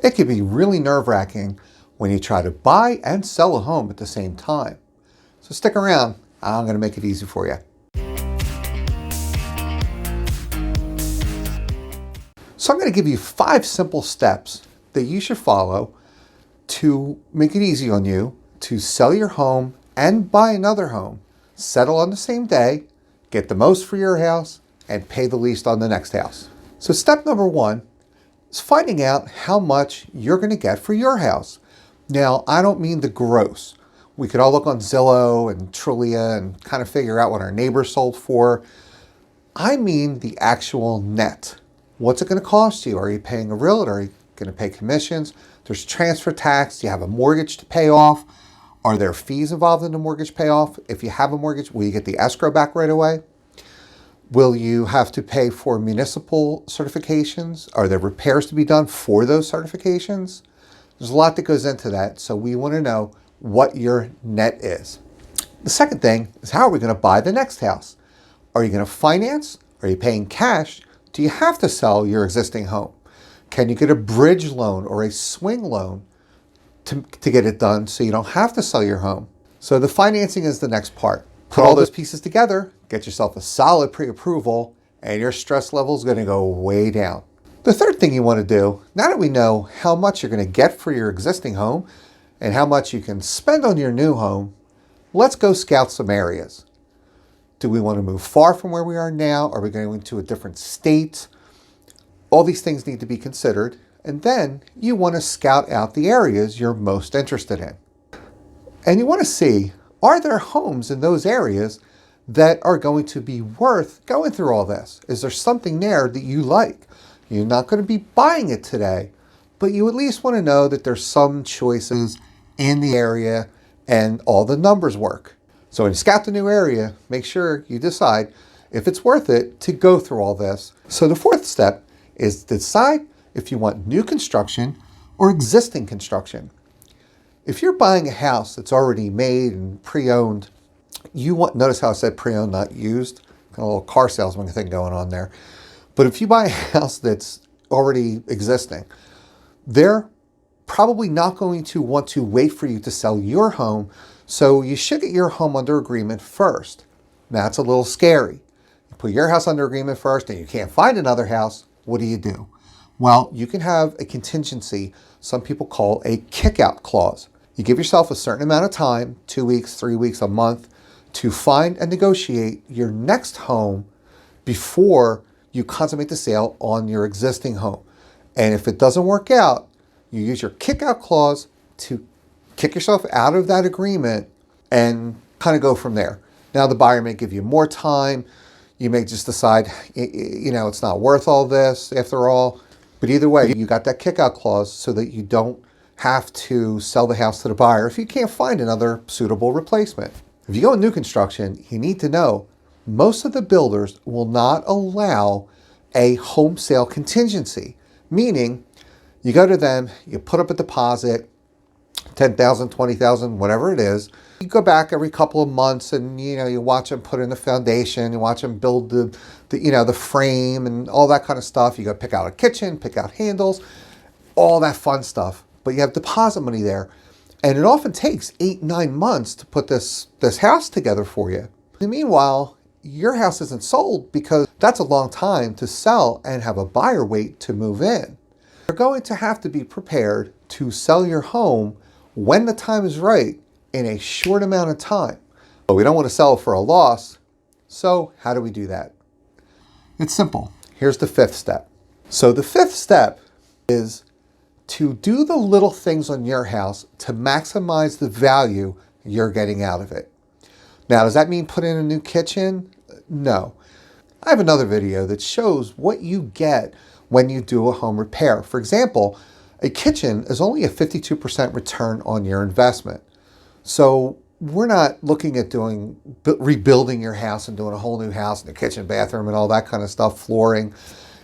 It can be really nerve-wracking when you try to buy and sell a home at the same time. So stick around, I'm going to make it easy for you. So I'm going to give you 5 simple steps that you should follow to make it easy on you to sell your home and buy another home, settle on the same day, get the most for your house, and pay the least on the next house. So step number 1 is finding out how much you're going to get for your house. Now, I don't mean the gross. We could all look on Zillow and Trulia and kind of figure out what our neighbor sold for. I mean the actual net. What's it going to cost you? Are you paying a realtor? Are you going to pay commissions? There's transfer tax. Do you have a mortgage to pay off? Are there fees involved in the mortgage payoff? If you have a mortgage, will you get the escrow back right away? Will you have to pay for municipal certifications? Are there repairs to be done for those certifications? There's a lot that goes into that, so we want to know what your net is. The second thing is, how are we going to buy the next house? Are you going to finance? Are you paying cash? Do you have to sell your existing home? Can you get a bridge loan or a swing loan to get it done so you don't have to sell your home? So the financing is the next part. Put all those pieces together, get yourself a solid pre-approval, and your stress level is going to go way down. The third thing you want to do, now that we know how much you're going to get for your existing home and how much you can spend on your new home, let's go scout some areas. Do we want to move far from where we are now? Are we going to a different state? All these things need to be considered. And then you want to scout out the areas you're most interested in. And you want to see, are there homes in those areas that are going to be worth going through all this? Is there something there that you like? You're not going to be buying it today, but you at least want to know that there's some choices in the area and all the numbers work. So when you scout the new area, make sure you decide if it's worth it to go through all this. So the fourth step is to decide if you want new construction or existing construction. If you're buying a house that's already made and pre-owned, notice how I said pre-owned, not used, kind of a little car salesman thing going on there. But if you buy a house that's already existing, they're probably not going to want to wait for you to sell your home. So you should get your home under agreement first. Now, that's a little scary. You put your house under agreement first and you can't find another house. What do? Well, you can have a contingency, some people call a kick-out clause. You give yourself a certain amount of time, 2 weeks, 3 weeks, a month, to find and negotiate your next home before you consummate the sale on your existing home. And if it doesn't work out, you use your kick-out clause to kick yourself out of that agreement and kind of go from there. Now, the buyer may give you more time. You may just decide, it's not worth all this after all. But either way, you got that kick-out clause so that you don't have to sell the house to the buyer if you can't find another suitable replacement. If you go in new construction, you need to know most of the builders will not allow a home sale contingency, meaning you go to them, you put up a deposit, $10,000, $20,000, whatever it is. You go back every couple of months and you watch them put in the foundation, you watch them build the frame and all that kind of stuff. You go pick out a kitchen, pick out handles, all that fun stuff. But you have deposit money there. And it often takes 8-9 months to put this house together for you. And meanwhile, your house isn't sold because that's a long time to sell and have a buyer wait to move in. You're going to have to be prepared to sell your home when the time is right in a short amount of time. But we don't want to sell for a loss. So how do we do that? It's simple. Here's the 5th step. So the 5th step is to do the little things on your house to maximize the value you're getting out of it. Now, does that mean put in a new kitchen? No. I have another video that shows what you get when you do a home repair. For example, a kitchen is only a 52% return on your investment. So we're not looking at rebuilding your house and doing a whole new house and a kitchen, bathroom, and all that kind of stuff, flooring.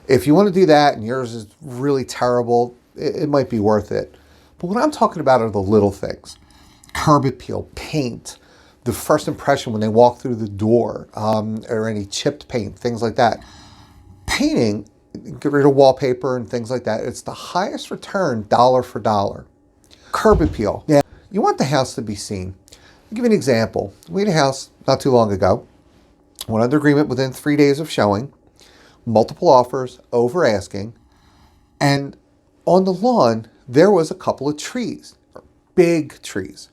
If you want to do that and yours is really terrible, it might be worth it. But what I'm talking about are the little things. Curb appeal, paint, the first impression when they walk through the door, or any chipped paint, things like that. Painting get rid of wallpaper and things like that. It's the highest return dollar for dollar. Curb appeal. Now, you want the house to be seen. I'll give you an example. We had a house not too long ago. Went under agreement within 3 days of showing. Multiple offers, over asking. And on the lawn, there was a couple of trees, big trees.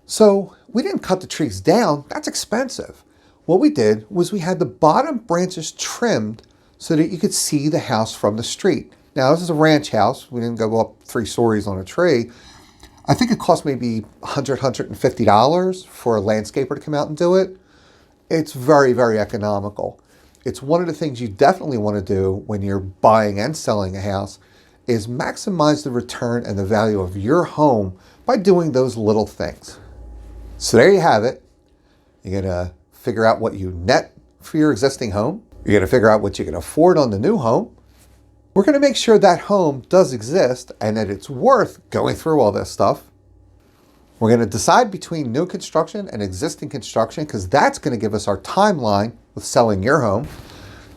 So we didn't cut the trees down. That's expensive. What we did was we had the bottom branches trimmed so that you could see the house from the street. Now, this is a ranch house. We didn't go up 3 stories on a tree. I think it cost maybe $100, $150 for a landscaper to come out and do it. It's very, very economical. It's one of the things you definitely want to do when you're buying and selling a house is maximize the return and the value of your home by doing those little things. So there you have it. You're going to figure out what you net for your existing home. You're going to figure out what you can afford on the new home. We're going to make sure that home does exist and that it's worth going through all this stuff. We're going to decide between new construction and existing construction because that's going to give us our timeline with selling your home.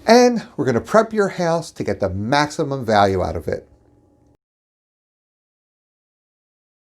And we're going to prep your house to get the maximum value out of it.